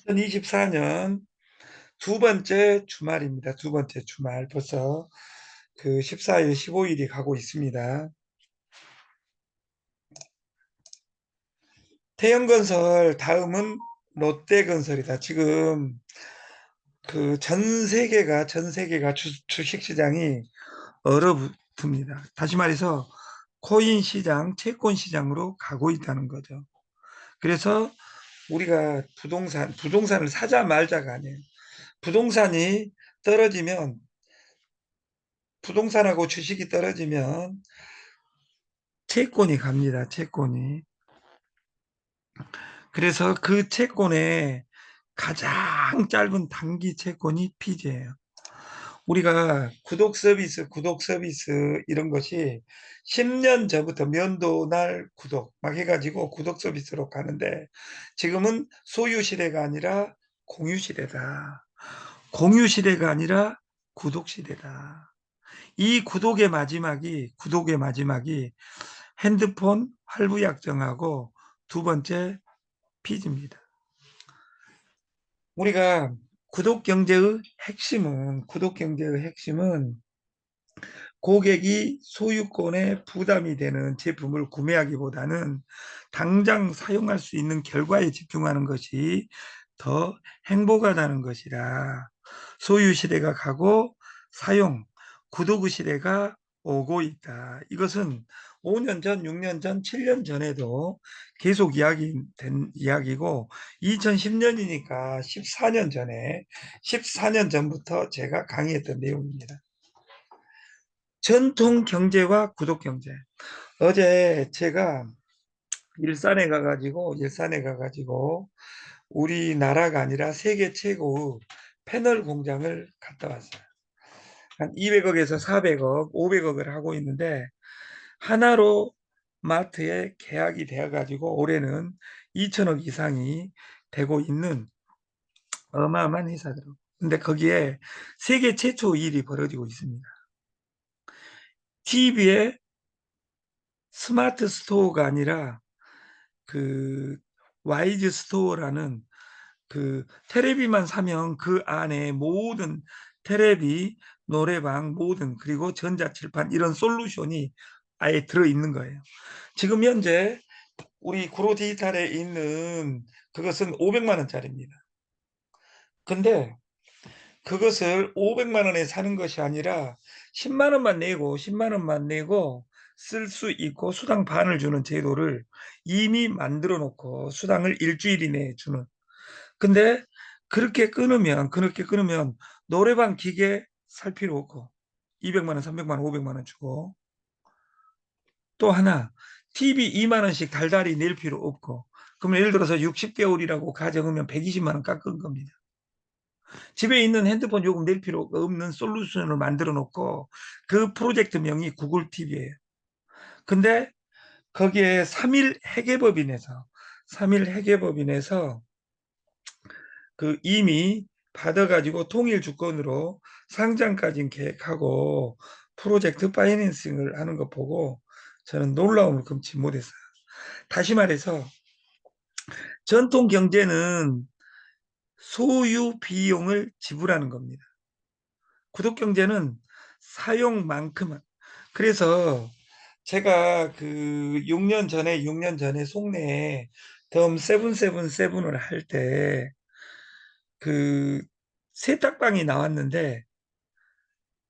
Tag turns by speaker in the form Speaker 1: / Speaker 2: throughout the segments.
Speaker 1: 2024년 두 번째 주말입니다. 두 번째 주말 벌써 그 14일, 15일이 가고 있습니다. 태형건설 다음은 롯데건설이다. 지금 그 전 세계가 주식 시장이 얼어붙습니다. 다시 말해서 코인 시장, 채권 시장으로 가고 있다는 거죠. 그래서 우리가 부동산을 사자 말자가 아니에요. 부동산이 떨어지면 부동산하고 주식이 떨어지면 채권이 갑니다. 채권이. 그래서 그 채권의 가장 짧은 단기 채권이 피지예요. 우리가 구독 서비스 이런 것이 10년 전부터 면도날 구독 막 해가지고 구독 서비스로 가는데 지금은 소유 시대가 아니라 공유 시대다. 공유 시대가 아니라 구독 시대다. 이 구독의 마지막이 핸드폰 할부약정하고 두 번째 피지입니다. 우리가 구독 경제의 핵심은 고객이 소유권에 부담이 되는 제품을 구매하기보다는 당장 사용할 수 있는 결과에 집중하는 것이 더 행복하다는 것이라 소유 시대가 가고 사용, 구독의 시대가 오고 있다. 이것은 5년 전, 6년 전, 7년 전에도 계속 이야기된 이야기고 2010년이니까 14년 전부터 제가 강의했던 내용입니다. 전통 경제와 구독 경제. 어제 제가 일산에 가가지고 우리나라가 아니라 세계 최고의 패널 공장을 갔다 왔어요. 한 200억에서 400억, 500억을 하고 있는데 하나로 마트에 계약이 되어가지고 올해는 2천억 이상이 되고 있는 어마어마한 회사들. 근데 거기에 세계 최초 일이 벌어지고 있습니다. TV에 스마트 스토어가 아니라 그 와이즈 스토어라는 그 테레비만 사면 그 안에 모든 테레비, 노래방, 모든 그리고 전자칠판 이런 솔루션이 아예 들어 있는 거예요. 지금 현재 우리 구로 디지털에 있는 그것은 500만 원짜리입니다. 근데 그것을 500만 원에 사는 것이 아니라 10만 원만 내고 쓸 수 있고 수당 반을 주는 제도를 이미 만들어 놓고 수당을 일주일 이내에 주는. 근데 그렇게 끊으면 노래방 기계 살 필요 없고 200만 원, 300만 원, 500만 원 주고 또 하나 TV 2만 원씩 달달이 낼 필요 없고 그러면 예를 들어서 60개월이라고 가정하면 120만 원 깎은 겁니다. 집에 있는 핸드폰 요금 낼 필요 없는 솔루션을 만들어 놓고 그 프로젝트명이 구글 TV예요. 근데 거기에 3일 회계법인에서 그 이미 받아가지고 통일 주권으로 상장까지 계획하고 프로젝트 파이낸싱을 하는 거 보고 저는 놀라움을 금치 못했어요. 다시 말해서 전통 경제는 소유 비용을 지불하는 겁니다. 구독 경제는 사용만큼은. 그래서 제가 그 6년 전에 송내에 덤 세븐세븐세븐을 할 때 그 세탁방이 나왔는데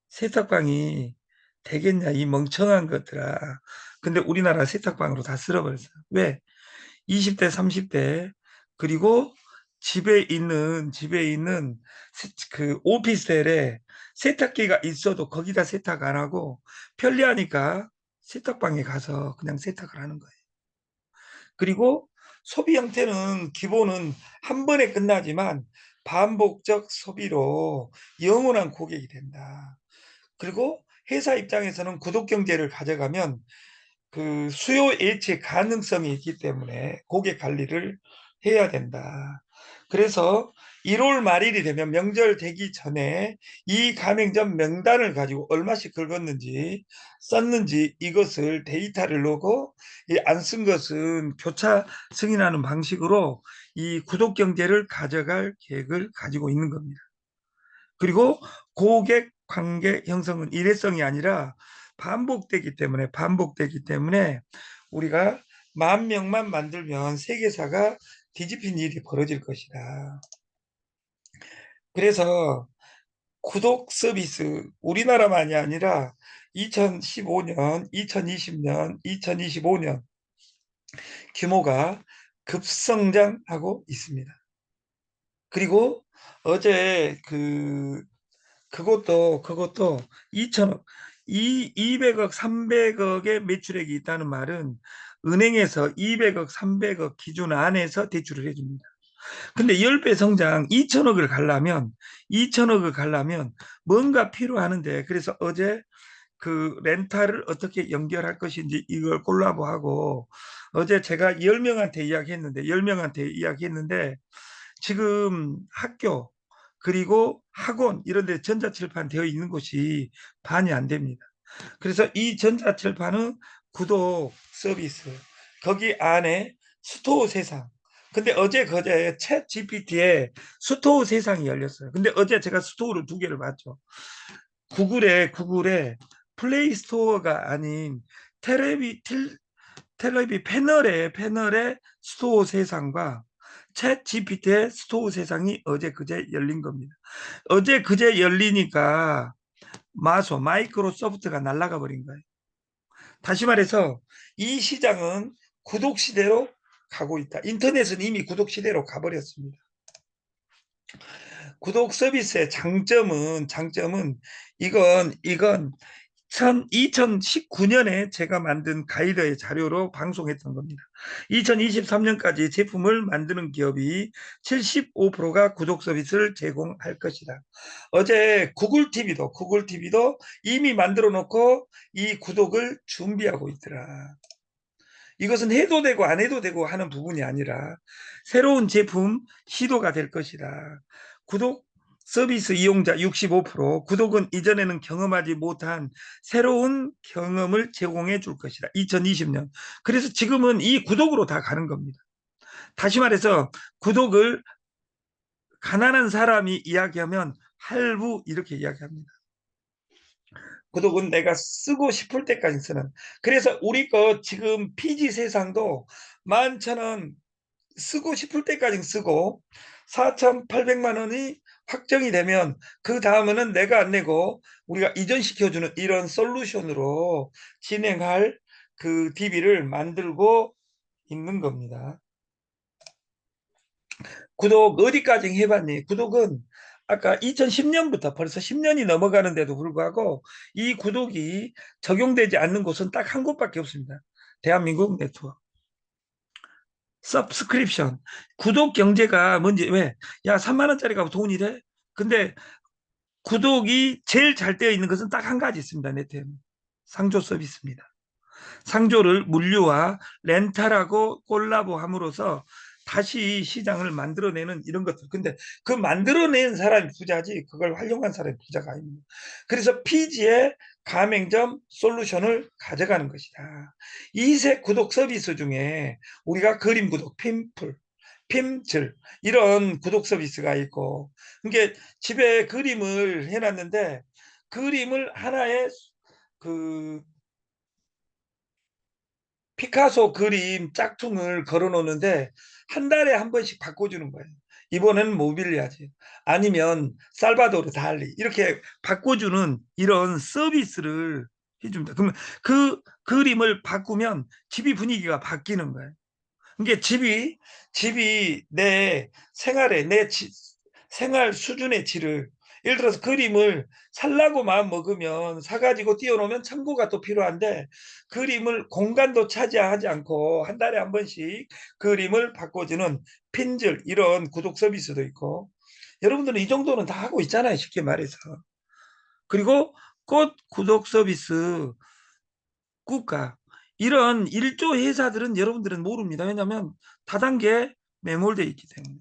Speaker 1: 세탁방이 되겠냐 이 멍청한 것들아. 근데 우리나라 세탁방으로 다 쓸어버렸어요. 왜? 20대, 30대 그리고 집에 있는 그 오피스텔에 세탁기가 있어도 거기다 세탁 안 하고 편리하니까 세탁방에 가서 그냥 세탁을 하는 거예요. 그리고 소비 형태는 기본은 한 번에 끝나지만 반복적 소비로 영원한 고객이 된다. 그리고 회사 입장에서는 구독 경제를 가져가면 그 수요 예측 가능성이 있기 때문에 고객 관리를 해야 된다. 그래서 1월 말일이 되면 명절 되기 전에 이 가맹점 명단을 가지고 얼마씩 긁었는지 썼는지 이것을 데이터를 넣고 안 쓴 것은 교차 승인하는 방식으로 이 구독 경제를 가져갈 계획을 가지고 있는 겁니다. 그리고 고객 관계 형성은 일회성이 아니라 반복되기 때문에 우리가 10,000명만 만들면 세계사가 뒤집힌 일이 벌어질 것이다. 그래서 구독 서비스 우리나라만이 아니라 2015년, 2020년, 2025년 규모가 급성장하고 있습니다. 그리고 어제 그것도 2천억, 200억, 300억의 매출액이 있다는 말은 은행에서 200억, 300억 기준 안에서 대출을 해줍니다. 근데 10배 성장 2천억을 가려면 뭔가 필요하는데 그래서 어제 그 렌탈을 어떻게 연결할 것인지 이걸 콜라보하고 어제 제가 10명한테 이야기했는데 지금 학교 그리고 학원 이런 데 전자칠판 되어 있는 곳이 반이 안 됩니다. 그래서 이 전자칠판은 구독 서비스 거기 안에 스토어 세상 근데 어제 그제 챗 GPT에 스토어 세상이 열렸어요. 근데 어제 제가 스토어를 2개를 봤죠. 구글에 플레이 스토어가 아닌 텔레비 패널의 스토어 세상과 챗 GPT의 스토어 세상이 어제 그제 열린 겁니다. 어제 그제 열리니까 마이크로소프트가 날아가 버린 거예요. 다시 말해서 이 시장은 구독 시대로 가고 있다. 인터넷은 이미 구독 시대로 가버렸습니다. 구독 서비스의 장점은 이건 2019년에 제가 만든 가이드의 자료로 방송했던 겁니다. 2023년까지 제품을 만드는 기업이 75%가 구독 서비스를 제공할 것이다. 어제 구글 TV도 이미 만들어 놓고 이 구독을 준비하고 있더라. 이것은 해도 되고 안 해도 되고 하는 부분이 아니라 새로운 제품 시도가 될 것이다. 구독 서비스 이용자 65%, 구독은 이전에는 경험하지 못한 새로운 경험을 제공해 줄 것이다. 2020년. 그래서 지금은 이 구독으로 다 가는 겁니다. 다시 말해서 구독을 가난한 사람이 이야기하면 할부 이렇게 이야기합니다. 구독은 내가 쓰고 싶을 때까지 쓰는. 그래서 우리 거 지금 PG 세상도 11,000원 쓰고 싶을 때까지 쓰고 4,800만 원이 확정이 되면 그 다음에는 내가 안 내고 우리가 이전시켜주는 이런 솔루션으로 진행할 그 DB를 만들고 있는 겁니다. 구독 어디까지 해봤니? 구독은 아까 2010년부터 벌써 10년이 넘어가는데도 불구하고 이 구독이 적용되지 않는 곳은 딱 한 곳밖에 없습니다. 대한민국 네트워크. 서브스크립션. 구독 경제가 뭔지 왜? 야, 3만 원짜리가 돈이 돼? 근데 구독이 제일 잘 되어 있는 것은 딱 한 가지 있습니다. 네트워크. 상조 서비스입니다. 상조를 물류와 렌탈하고 콜라보함으로써 다시 시장을 만들어내는 이런 것들. 근데 그 만들어낸 사람이 부자지 그걸 활용한 사람이 부자가 아닙니다. 그래서 피지의 가맹점 솔루션을 가져가는 것이다. 이색 구독 서비스 중에 우리가 그림 구독, 핌즐 이런 구독 서비스가 있고 이게 집에 그림을 해놨는데 그림을 하나의 그 피카소 그림 짝퉁을 걸어 놓는데 한 달에 한 번씩 바꿔주는 거예요. 이번에는 모빌리아지 아니면 살바도르 달리 이렇게 바꿔주는 이런 서비스를 해줍니다. 그러면 그 그림을 바꾸면 집이 분위기가 바뀌는 거예요. 그러니까 집이 내 생활에 생활 수준의 질을 예를 들어서 그림을 살라고 마음 먹으면 사가지고 띄워놓으면 창고가 또 필요한데 그림을 공간도 차지하지 않고 한 달에 한 번씩 그림을 바꿔주는 핀즐 이런 구독 서비스도 있고 여러분들은 이 정도는 다 하고 있잖아요. 쉽게 말해서. 그리고 꽃 구독 서비스 국가 이런 일조 회사들은 여러분들은 모릅니다. 왜냐하면 다단계 매몰되어 있기 때문에.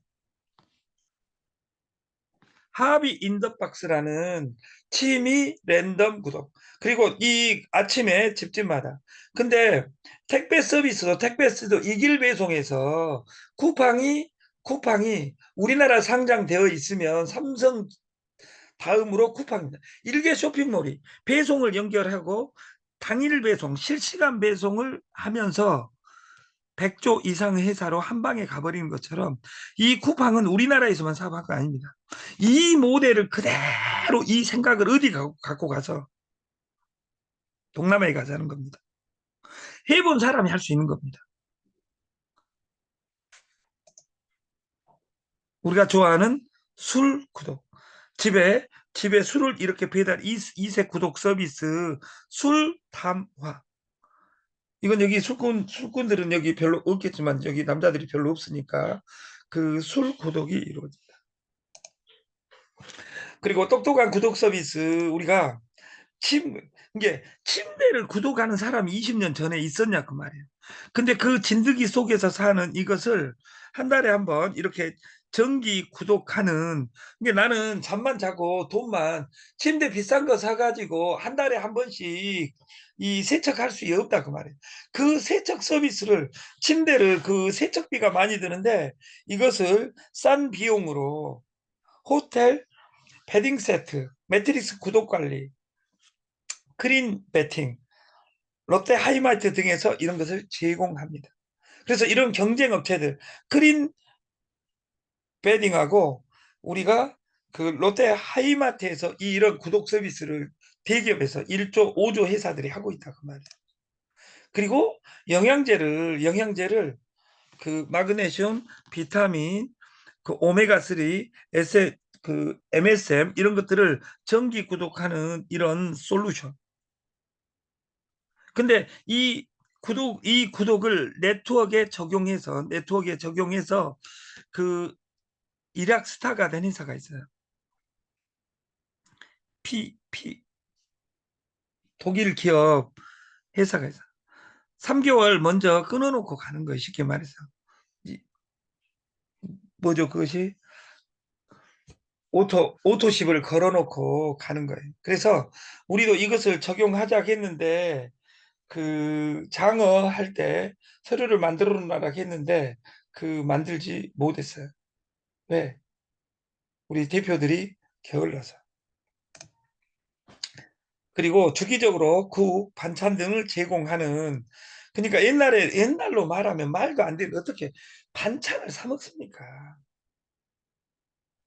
Speaker 1: 하비 인더박스라는 취미 랜덤 구독. 그리고 이 아침에 집집마다. 근데 택배도 이길 배송에서 쿠팡이 우리나라 상장되어 있으면 삼성 다음으로 쿠팡입니다. 일개 쇼핑몰이 배송을 연결하고 당일 배송, 실시간 배송을 하면서 100조 이상 회사로 한 방에 가버리는 것처럼 이 쿠팡은 우리나라에서만 사업한 거 아닙니다. 이 모델을 그대로 이 생각을 어디 갖고 가서 동남아에 가자는 겁니다. 해본 사람이 할 수 있는 겁니다. 우리가 좋아하는 술 구독. 집에 술을 이렇게 배달 이세 구독 서비스 술 담화. 이건 여기 술꾼들은 여기 별로 없겠지만 여기 남자들이 별로 없으니까 그 술 구독이 이루어집니다. 그리고 똑똑한 구독 서비스 우리가 이게 침대를 구독하는 사람이 20년 전에 있었냐 그 말이에요. 근데 그 진드기 속에서 사는 이것을 한 달에 한 번 이렇게 정기 구독하는 이게 나는 잠만 자고 돈만 침대 비싼 거 사가지고 한 달에 한 번씩 이 세척할 수 없다 그 말이에요. 그 세척 서비스를 침대를 그 세척비가 많이 드는데 이것을 싼 비용으로 호텔 패딩 세트, 매트리스 구독 관리, 크린 배팅, 롯데 하이마트 등에서 이런 것을 제공합니다. 그래서 이런 경쟁 업체들, 크린 배딩하고 우리가 그 롯데 하이마트에서 이런 구독 서비스를 대기업에서 1조, 5조 회사들이 하고 있다 그 말이에요. 그리고 영양제를 그 마그네슘, 비타민, 그 오메가3, 그 MSM 이런 것들을 정기 구독하는 이런 솔루션. 근데 이 구독을 네트워크에 적용해서 그 일약 스타가 된 회사가 있어요. 독일 기업 회사가 있어요. 3개월 먼저 끊어놓고 가는 거예요. 쉽게 말해서. 뭐죠, 그것이? 오토십을 걸어놓고 가는 거예요. 그래서 우리도 이것을 적용하자 했는데 그 장어할 때 서류를 만들어 놓으라 했는데 그 만들지 못했어요. 왜? 우리 대표들이 게을러서. 그리고 주기적으로 국, 반찬 등을 제공하는 그러니까 옛날로 말하면 말도 안 되는 어떻게 반찬을 사 먹습니까?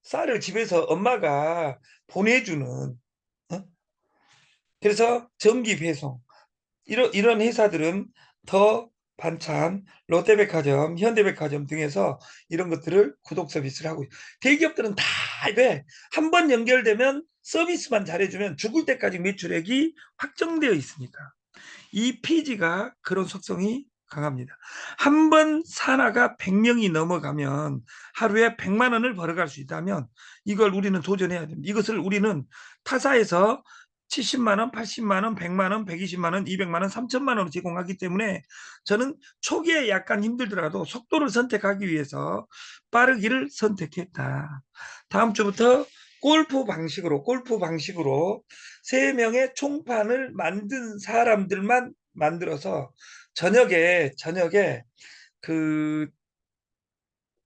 Speaker 1: 쌀을 집에서 엄마가 보내주는 어? 그래서 정기 배송 이런 회사들은 더 반찬, 롯데백화점, 현대백화점 등에서 이런 것들을 구독 서비스를 하고 있어요. 대기업들은 다 왜 한 번 연결되면 서비스만 잘해주면 죽을 때까지 매출액이 확정되어 있으니까 이 피지가 그런 속성이 강합니다. 한 번 산하가 100명이 넘어가면 하루에 100만 원을 벌어갈 수 있다면 이걸 우리는 도전해야 됩니다. 이것을 우리는 타사에서 70만 원, 80만 원, 100만 원, 120만 원, 200만 원, 3천만 원을 제공하기 때문에 저는 초기에 약간 힘들더라도 속도를 선택하기 위해서 빠르기를 선택했다. 다음 주부터 골프 방식으로 3명의 총판을 만든 사람들만 만들어서 저녁에 그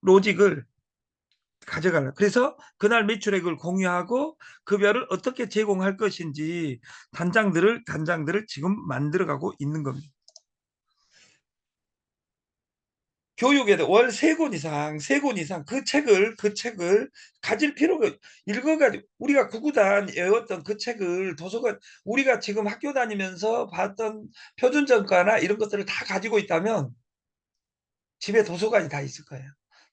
Speaker 1: 로직을 가져가려. 그래서 그날 매출액을 공유하고 급여를 어떻게 제공할 것인지 단장들을 지금 만들어가고 있는 겁니다. 교육에도 월 3권 이상 그 책을 가질 필요가 읽어가지고 우리가 구구단 외웠던 그 책을 도서관 우리가 지금 학교 다니면서 봤던 표준전과나 이런 것들을 다 가지고 있다면 집에 도서관이 다 있을 거예요.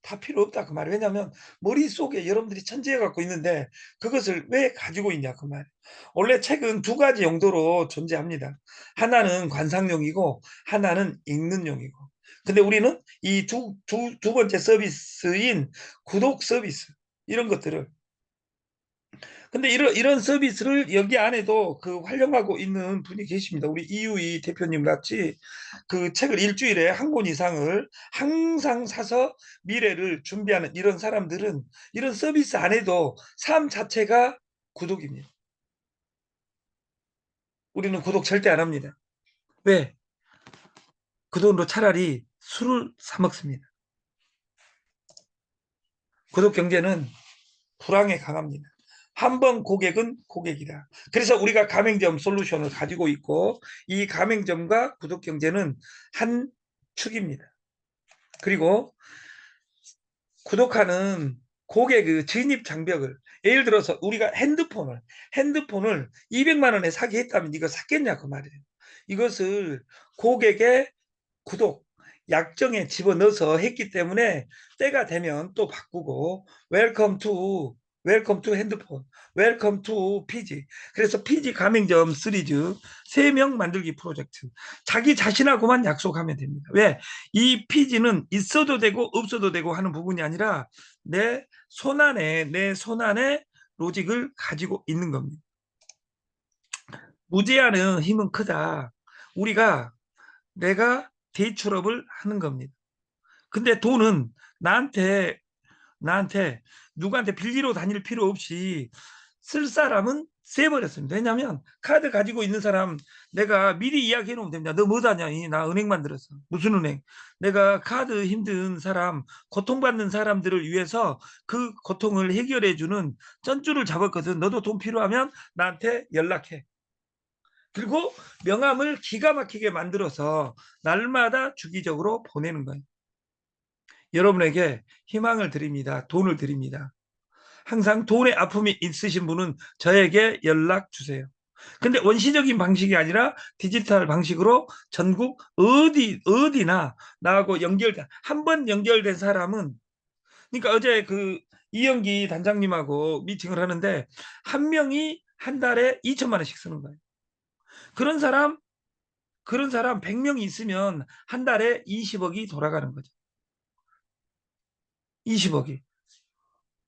Speaker 1: 다 필요 없다 그 말이에요. 왜냐하면 머릿속에 여러분들이 천지해 갖고 있는데 그것을 왜 가지고 있냐 그 말이에요. 원래 책은 두 가지 용도로 존재합니다. 하나는 관상용이고 하나는 읽는 용이고. 근데 우리는 이 두 번째 서비스인 구독 서비스 이런 것들을 근데 이런 서비스를 여기 안에도 그 활용하고 있는 분이 계십니다. 우리 이유희 대표님 같이 그 책을 일주일에 한 권 이상을 항상 사서 미래를 준비하는 이런 사람들은 이런 서비스 안에도 삶 자체가 구독입니다. 우리는 구독 절대 안 합니다. 왜? 그 돈으로 차라리 술을 사 먹습니다. 구독 경제는 불황에 강합니다. 한 번 고객은 고객이다. 그래서 우리가 가맹점 솔루션을 가지고 있고 이 가맹점과 구독 경제는 한 축입니다. 그리고 구독하는 고객 그 진입 장벽을 예를 들어서 우리가 핸드폰을 200만 원에 사게 했다면 이거 샀겠냐 그 말이에요. 이것을 고객의 구독, 약정에 집어넣어서 했기 때문에 때가 되면 또 바꾸고 웰컴 투 핸드폰, 웰컴 투 피지. 그래서 피지 가맹점 시리즈 3명 만들기 프로젝트. 자기 자신하고만 약속하면 됩니다. 왜? 이 피지는 있어도 되고 없어도 되고 하는 부분이 아니라 내 손안에 로직을 가지고 있는 겁니다. 무제한은 힘은 크다. 우리가 내가 대출업을 하는 겁니다. 근데 돈은 나한테 나한테 누구한테 빌리러 다닐 필요 없이 쓸 사람은 세버렸습니다. 왜냐하면 카드 가지고 있는 사람 내가 미리 이야기해 놓으면 됩니다. 너 뭐다냐? 나 은행 만들었어. 무슨 은행? 내가 카드 힘든 사람, 고통받는 사람들을 위해서 그 고통을 해결해 주는 전줄을 잡았거든. 너도 돈 필요하면 나한테 연락해. 그리고 명함을 기가 막히게 만들어서 날마다 주기적으로 보내는 거예요. 여러분에게 희망을 드립니다. 돈을 드립니다. 항상 돈의 아픔이 있으신 분은 저에게 연락 주세요. 근데 원시적인 방식이 아니라 디지털 방식으로 전국 어디나 나하고 연결된 한 번 연결된 사람은 그러니까 어제 그 이영기 단장님하고 미팅을 하는데 한 명이 한 달에 2천만 원씩 쓰는 거예요. 그런 사람 그런 사람 100명이 있으면 한 달에 20억이 돌아가는 거죠. 20억이.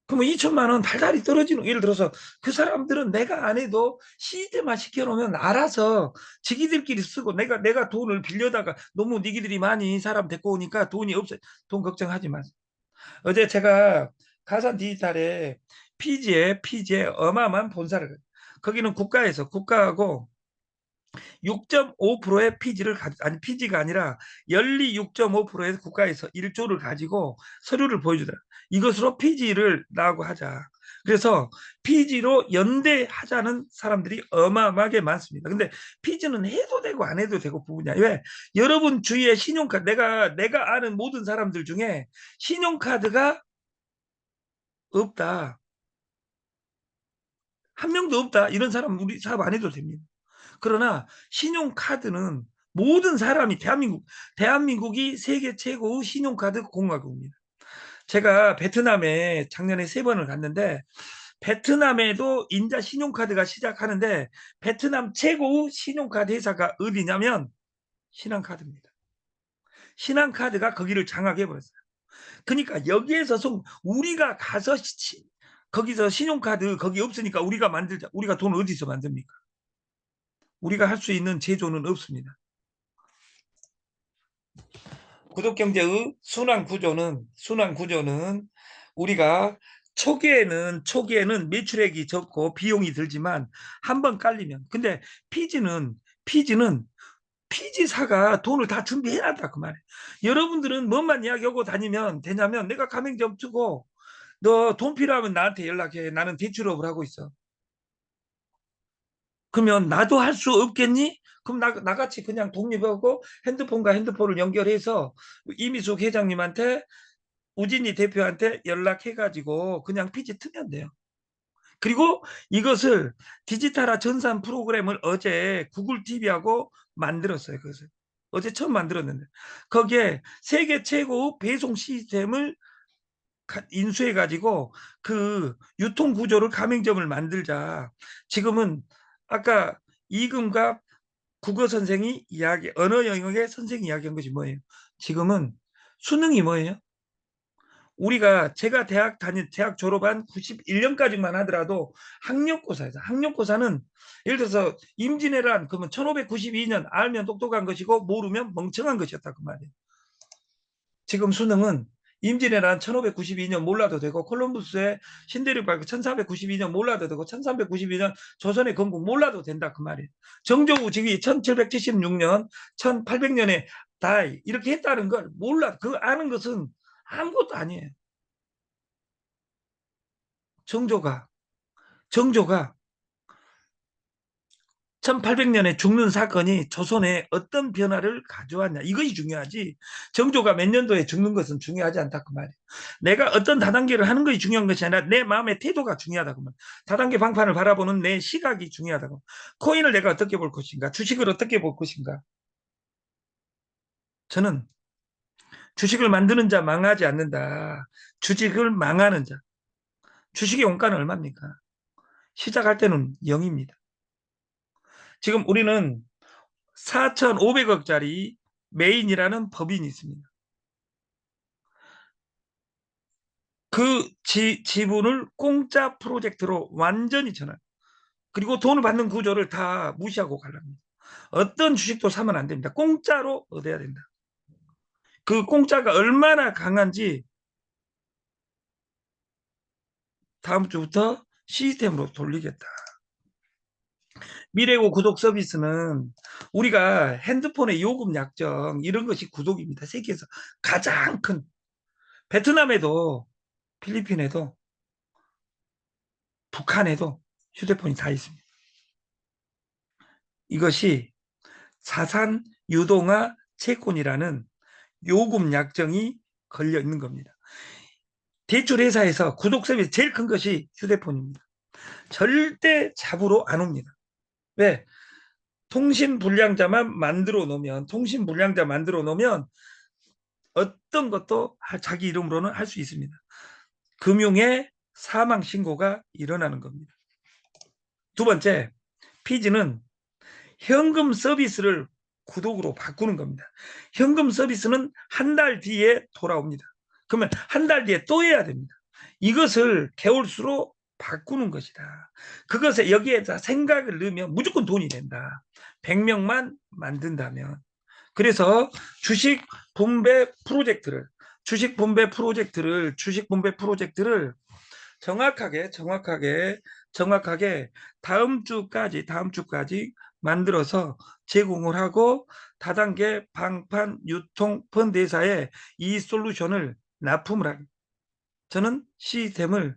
Speaker 1: 그러면 2천만 원 달달이 떨어지는 예를 들어서 그 사람들은 내가 안 해도 시제만 시켜놓으면 알아서 지기들끼리 쓰고 내가 돈을 빌려다가 너무 니기들이 많이 사람 데리고 오니까 돈이 없어요. 돈 걱정하지 마세요. 어제 제가 가산 디지털에 피지에 어마어마한 본사를 거기는 국가하고 6.5%의 피지를 아니 피지가 아니라 연리 6.5%에서 국가에서 1조를 가지고 서류를 보여주더라. 이것으로 피지를 나하고 하자. 그래서 피지로 연대하자는 사람들이 어마어마하게 많습니다. 근데 피지는 해도 되고 안 해도 되고 부분이야. 왜? 여러분 주위에 신용카드 내가 아는 모든 사람들 중에 신용카드가 없다. 한 명도 없다. 이런 사람 우리 사업 안 해도 됩니다. 그러나 신용카드는 모든 사람이 대한민국이 세계 최고의 신용카드 공화국입니다. 제가 베트남에 작년에 3번을 갔는데 베트남에도 인자 신용카드가 시작하는데 베트남 최고의 신용카드 회사가 어디냐면 신한카드입니다. 신한카드가 거기를 장악해버렸어요. 그러니까 여기에서 우리가 가서 거기서 신용카드 거기 없으니까 우리가 만들자. 우리가 돈 어디서 만듭니까? 우리가 할 수 있는 제조는 없습니다. 구독경제의 순환 구조는 우리가 초기에는 매출액이 적고 비용이 들지만 한번 깔리면 근데 피지는 피지사가 돈을 다 준비해놨다 그 말이에요. 여러분들은 뭐만 이야기하고 다니면 되냐면 내가 가맹점 두고 너 돈 필요하면 나한테 연락해. 나는 대출업을 하고 있어. 그러면 나도 할 수 없겠니? 그럼 나같이 그냥 독립하고 핸드폰과 핸드폰을 연결해서 이미숙 회장님한테 우진이 대표한테 연락해가지고 그냥 피지 트면 돼요. 그리고 이것을 디지털화 전산 프로그램을 어제 구글 TV하고 만들었어요. 그것을 어제 처음 만들었는데 거기에 세계 최고 배송 시스템을 인수해가지고 그 유통 구조를 가맹점을 만들자. 지금은 아까 이금과 국어 선생이 언어 영역의 선생이 이야기한 것이 뭐예요? 지금은 수능이 뭐예요? 제가 대학 졸업한 91년까지만 하더라도 학력고사에서, 학력고사는 예를 들어서 임진왜란 그러면 1592년 알면 똑똑한 것이고 모르면 멍청한 것이었다 그 말이에요. 지금 수능은 임진왜란 1592년 몰라도 되고 콜럼버스의 신대륙 발견 1492년 몰라도 되고 1392년 조선의 건국 몰라도 된다 그 말이에요. 정조우 즉위 1776년 1800년에 다이 이렇게 했다는 걸 몰라. 그 아는 것은 아무것도 아니에요. 정조가 1800년에 죽는 사건이 조선에 어떤 변화를 가져왔냐 이것이 중요하지, 정조가 몇 년도에 죽는 것은 중요하지 않다 그 말이에요. 내가 어떤 다단계를 하는 것이 중요한 것이 아니라 내 마음의 태도가 중요하다고 말이에요. 다단계 방판을 바라보는 내 시각이 중요하다고. 코인을 내가 어떻게 볼 것인가, 주식을 어떻게 볼 것인가. 저는 주식을 만드는 자 망하지 않는다, 주식을 망하는 자. 주식의 원가는 얼마입니까? 시작할 때는 0입니다. 지금 우리는 4,500억짜리 메인이라는 법인이 있습니다. 그 지분을 공짜 프로젝트로 완전히 전환. 그리고 돈을 받는 구조를 다 무시하고 가랍니다. 어떤 주식도 사면 안 됩니다. 공짜로 얻어야 된다. 그 공짜가 얼마나 강한지 다음 주부터 시스템으로 돌리겠다. 미래고 구독 서비스는 우리가 핸드폰의 요금 약정 이런 것이 구독입니다. 세계에서 가장 큰, 베트남에도 필리핀에도 북한에도 휴대폰이 다 있습니다. 이것이 자산 유동화 채권이라는 요금 약정이 걸려 있는 겁니다. 대출 회사에서 구독 서비스 제일 큰 것이 휴대폰입니다. 절대 잡으러 안 옵니다. 왜? 통신 불량자만 만들어 놓으면 어떤 것도 자기 이름으로는 할 수 있습니다. 금융의 사망 신고가 일어나는 겁니다. 두 번째, 피지는 현금 서비스를 구독으로 바꾸는 겁니다. 현금 서비스는 한 달 뒤에 돌아옵니다. 그러면 한 달 뒤에 또 해야 됩니다. 이것을 개월수로 바꾸는 것이다. 그것에 여기에다 생각을 넣으면 무조건 돈이 된다. 100명만 만든다면. 그래서 주식 분배 프로젝트를 정확하게 다음 주까지 만들어서 제공을 하고, 다단계 방판 유통 펀드 회사에 이 솔루션을 납품을 하고, 저는 시스템을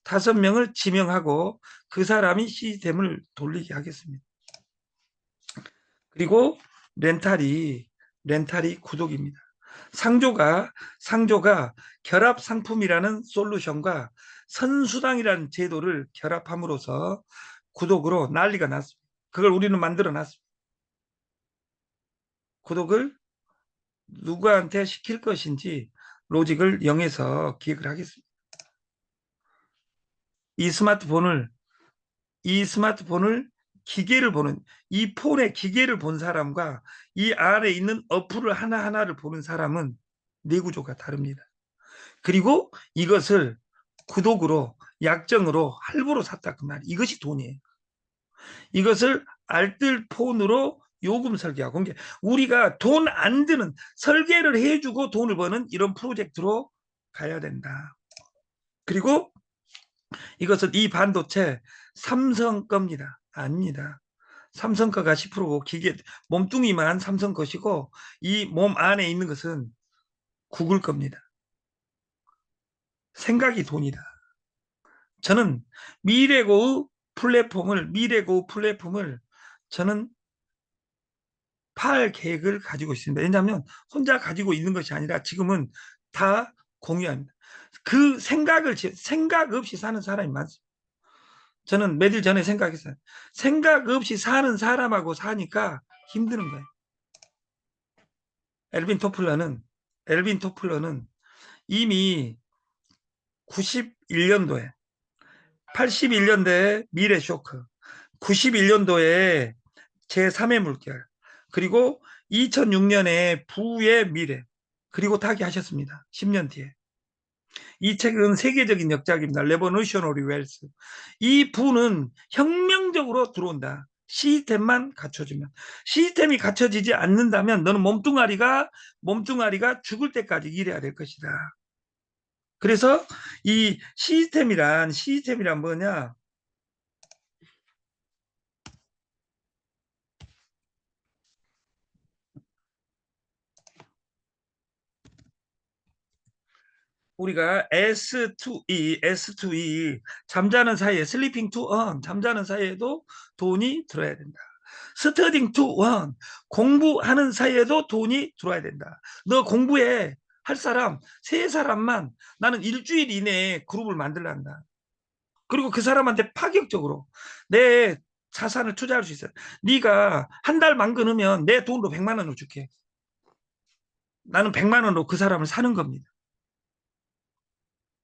Speaker 1: 5명을 지명하고 그 사람이 시스템을 돌리게 하겠습니다. 그리고 렌탈이 구독입니다. 상조가 결합 상품이라는 솔루션과 선수당이라는 제도를 결합함으로써 구독으로 난리가 났습니다. 그걸 우리는 만들어 놨습니다. 구독을 누구한테 시킬 것인지 로직을 0에서 기획을 하겠습니다. 이 스마트폰을 기계를 보는, 이 폰의 기계를 본 사람과 이 안에 있는 어플을 하나하나를 보는 사람은 뇌구조가 다릅니다. 그리고 이것을 구독으로, 약정으로, 할부로 샀다 그 말. 이것이 돈이에요. 이것을 알뜰 폰으로 요금 설계하고, 그러니까 우리가 돈 안 드는 설계를 해주고 돈을 버는 이런 프로젝트로 가야 된다. 그리고 이것은, 이 반도체 삼성 겁니다. 아닙니다. 삼성 거가 10%고 기계 몸뚱이만 삼성 것이고 이 몸 안에 있는 것은 구글 겁니다. 생각이 돈이다. 저는 미래고의 플랫폼을 저는 팔 계획을 가지고 있습니다. 왜냐하면 혼자 가지고 있는 것이 아니라 지금은 다 공유합니다. 그 생각 없이 사는 사람이 많습니다. 저는 며칠 전에 생각했어요. 생각 없이 사는 사람하고 사니까 힘드는 거예요. 엘빈 토플러는 이미 91년도에 81년도에 미래 쇼크, 91년도에 제3의 물결, 그리고 2006년에 부의 미래, 그리고 타기하셨습니다. 10년 뒤에. 이 책은 세계적인 역작입니다. 레보루셔너리 웰스. 이 부는 혁명적으로 들어온다. 시스템만 갖춰지면. 시스템이 갖춰지지 않는다면 너는 몸뚱아리가 죽을 때까지 일해야 될 것이다. 그래서 이 시스템이란 뭐냐? 우리가 S2E, 잠자는 사이에 sleeping to earn, 잠자는 사이에도 돈이 들어야 된다. studying to earn, 공부하는 사이에도 돈이 들어야 된다. 너 공부해 할 사람 세 사람만 나는 일주일 이내에 그룹을 만들란다. 그리고 그 사람한테 파격적으로 내 자산을 투자할 수 있어요. 네가 한 달 만근으면 내 돈으로 100만 원을 줄게. 나는 100만 원으로 그 사람을 사는 겁니다.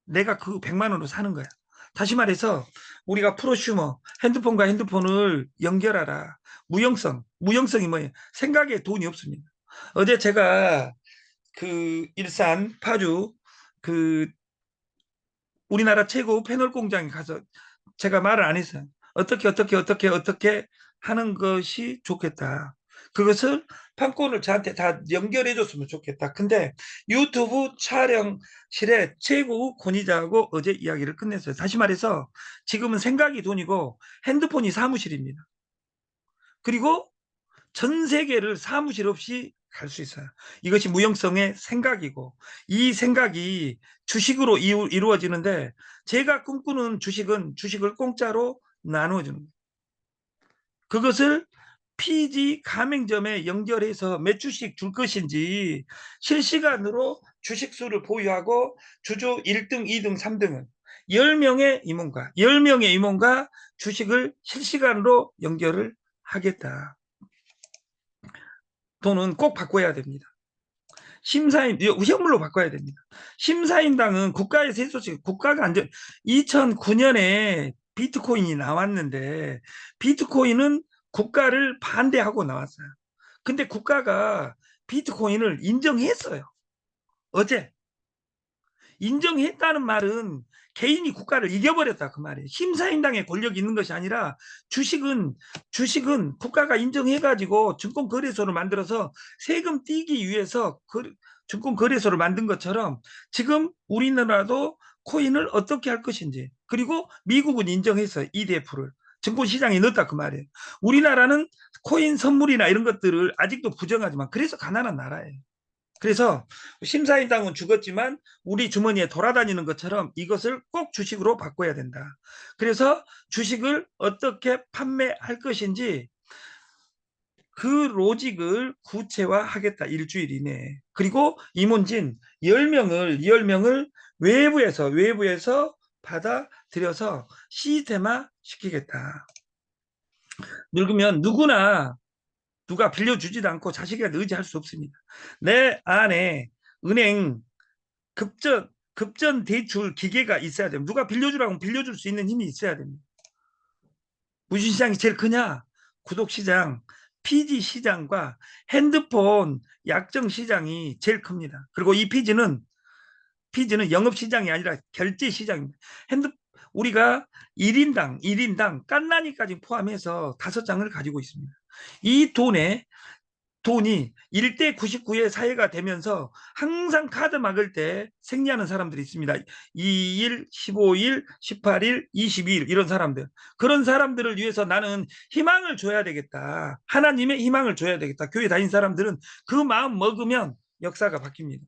Speaker 1: 내가 그 100만 원으로 사는 거야. 다시 말해서 우리가 프로슈머, 핸드폰과 핸드폰을 연결하라. 무형성이 뭐예요? 생각에 돈이 없습니다. 어제 제가 그 일산 파주 그 우리나라 최고 패널 공장에 가서 제가 말을 안 했어요. 어떻게 하는 것이 좋겠다. 그것을 판권을 저한테 다 연결해 줬으면 좋겠다. 근데 유튜브 촬영실에 최고 권위자하고 어제 이야기를 끝냈어요. 다시 말해서 지금은 생각이 돈이고 핸드폰이 사무실입니다. 그리고 전 세계를 사무실 없이 갈 수 있어요. 이것이 무형성의 생각이고 이 생각이 주식으로 이루어지는데 제가 꿈꾸는 주식을 공짜로 나눠주는 거예요. 그것을 PG 가맹점에 연결해서 몇 주씩 줄 것인지 실시간으로 주식수를 보유하고 주주 1등, 2등, 3등은 10명의 임원과 주식을 실시간으로 연결을 하겠다. 돈은 꼭 바꿔야 됩니다. 현물로 바꿔야 됩니다. 심사임당은 국가의 세소식, 국가가 2009년에 비트코인이 나왔는데 비트코인은 국가를 반대하고 나왔어요. 근데 국가가 비트코인을 인정했어요. 어제 인정했다는 말은 개인이 국가를 이겨버렸다 그 말이에요. 심사임당의 권력이 있는 것이 아니라 주식은 국가가 인정해가지고 증권거래소를 만들어서 세금 떼기 위해서 증권거래소를 만든 것처럼 지금 우리나라도 코인을 어떻게 할 것인지 그리고 미국은 인정했어요. EDF를 증권시장에 넣었다 그 말이에요. 우리나라는 코인 선물이나 이런 것들을 아직도 부정하지만 그래서 가난한 나라예요. 그래서 심사임당은 죽었지만 우리 주머니에 돌아다니는 것처럼 이것을 꼭 주식으로 바꿔야 된다. 그래서 주식을 어떻게 판매할 것인지 그 로직을 구체화하겠다. 일주일 이내에. 그리고 임원진 10명을 외부에서 받아들여서 시스템화 시키겠다. 늙으면 누가 빌려주지도 않고 자식에게 의지할 수 없습니다. 내 안에 은행 급전 대출 기계가 있어야 됩니다. 누가 빌려주라고 빌려줄 수 있는 힘이 있어야 됩니다. 무슨 시장이 제일 크냐? 구독 시장, PG 시장과 핸드폰 약정 시장이 제일 큽니다. 그리고 이 피지는 영업 시장이 아니라 결제 시장입니다. 우리가 1인당 깐나니까지 포함해서 5장을 가지고 있습니다. 이 돈이 1대 99의 사회가 되면서 항상 카드 막을 때 생리하는 사람들이 있습니다. 2일, 15일, 18일, 22일 이런 사람들. 그런 사람들을 위해서 나는 희망을 줘야 되겠다. 하나님의 희망을 줘야 되겠다. 교회 다닌 사람들은 그 마음 먹으면 역사가 바뀝니다.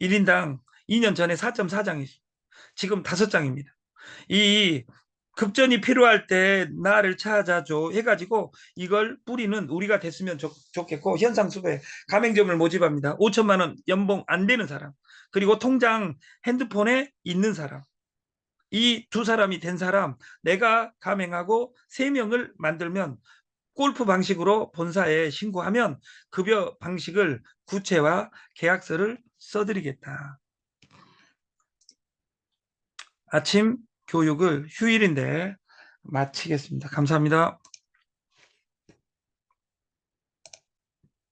Speaker 1: 1인당 2년 전에 4.4장이 지금 5장입니다. 이 급전이 필요할 때 나를 찾아줘 해가지고 이걸 뿌리는 우리가 됐으면 좋겠고 현상수배 가맹점을 모집합니다. 5천만 원 연봉 안 되는 사람 그리고 통장 핸드폰에 있는 사람 이 두 사람이 된 사람 내가 가맹하고 3명을 만들면 골프 방식으로 본사에 신고하면 급여 방식을 구체화 계약서를 써드리겠다. 아침 교육을 휴일인데 마치겠습니다. 감사합니다.